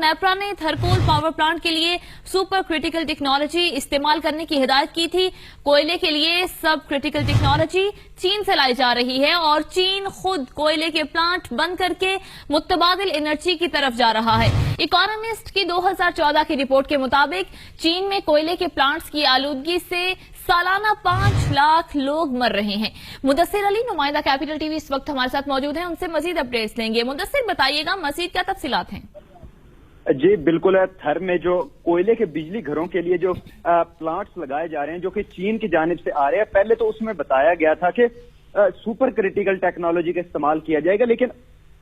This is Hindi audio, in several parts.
नेपरा ने थरकोल पावर प्लांट के लिए सुपर क्रिटिकल टेक्नोलॉजी इस्तेमाल करने की हिदायत की थी। कोयले के लिए सब क्रिटिकल टेक्नोलॉजी चीन से लाई जा रही है और चीन खुद कोयले के प्लांट बंद करके मुतबादिल एनर्जी की तरफ जा रहा है। इकोनॉमिस्ट की 2014 की रिपोर्ट के मुताबिक चीन में कोयले के प्लांट्स की आलूदगी से सालाना 5 लाख लोग मर रहे हैं। मुदस्सिर अली नुमाइंदा कैपिटल टीवी इस वक्त हमारे साथ मौजूद हैं, उनसे मजीद अपडेट्स लेंगे। मुदस्सिर, बताइएगा मजीद क्या तफसीलात हैं? जी बिल्कुल है। थर में जो कोयले के बिजली घरों के लिए जो प्लांट्स लगाए जा रहे हैं जो कि चीन की जानिब से आ रहे हैं, पहले तो उसमें बताया गया था कि सुपर क्रिटिकल टेक्नोलॉजी का इस्तेमाल किया जाएगा, लेकिन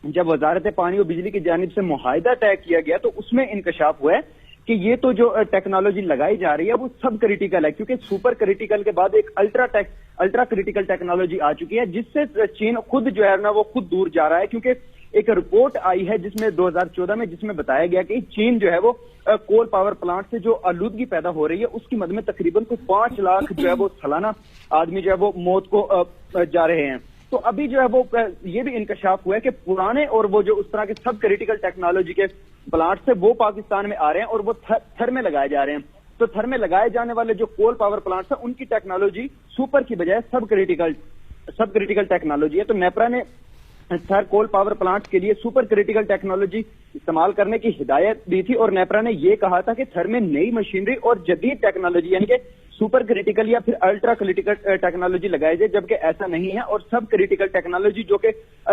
जब वजारत पानी और बिजली की जानिब से मुआहिदा तय किया गया तो उसमें इंकशाफ हुआ है कि ये तो जो टेक्नोलॉजी लगाई जा रही है वो सब क्रिटिकल है, क्योंकि सुपर क्रिटिकल के बाद एक अल्ट्रा क्रिटिकल टेक्नोलॉजी आ चुकी है, जिससे चीन खुद जो है ना वो खुद दूर जा रहा है। क्योंकि एक रिपोर्ट आई है जिसमें 2014 में जिसमें बताया गया कि चीन जो है वो कोल पावर प्लांट से जो आलूदगी पैदा हो रही है उसकी मद में तकरीबन 5 लाख जो है वो सालाना आदमी जो है वो मौत को जा रहे हैं। तो अभी जो है वो ये भी इंकशाफ हुआ है कि पुराने और वो जो उस तरह के सब क्रिटिकल टेक्नोलॉजी के प्लांट से वो पाकिस्तान में आ रहे हैं और वो थर में लगाए जा रहे हैं। तो थर में लगाए जाने वाले जो कोल पावर प्लांट्स है उनकी टेक्नोलॉजी सुपर की बजाय सब क्रिटिकल टेक्नोलॉजी है। तो नेपरा ने थर कोल पावर प्लांट के लिए सुपर क्रिटिकल टेक्नोलॉजी इस्तेमाल करने की हिदायत दी थी और नेपरा ने यह कहा था कि थर में नई मशीनरी और जदीद टेक्नोलॉजी यानी कि सुपर क्रिटिकल या फिर अल्ट्रा क्रिटिकल टेक्नोलॉजी लगाई जाए, जबकि ऐसा नहीं है। और सब क्रिटिकल टेक्नोलॉजी जो कि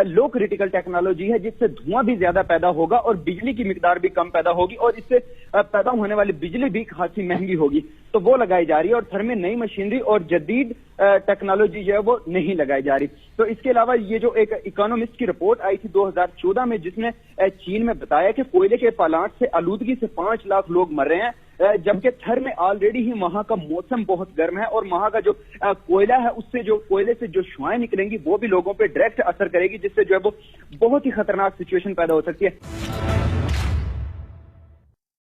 लो क्रिटिकल टेक्नोलॉजी है, जिससे धुआं भी ज्यादा पैदा होगा और बिजली की मिकदार भी कम पैदा होगी और इससे पैदा होने वाली बिजली भी खासी महंगी होगी, तो वो लगाई जा रही है। और थर में नई मशीनरी और जदीद टेक्नोलॉजी जो है वो नहीं लगाई जा रही। तो इसके अलावा ये जो एक इकोनॉमिस्ट की रिपोर्ट आई थी 2014 में, जिसने चीन में बताया कि कोयले के प्लांट से आलूदगी से 5 लाख लोग मर रहे हैं, जबकि थर में ऑलरेडी ही वहां का मौसम बहुत गर्म है और वहां का जो कोयला है उससे जो कोयले से जो शुआएं निकलेंगी वो भी लोगों पे डायरेक्ट असर करेगी, जिससे जो है वो बहुत ही खतरनाक सिचुएशन पैदा हो सकती है।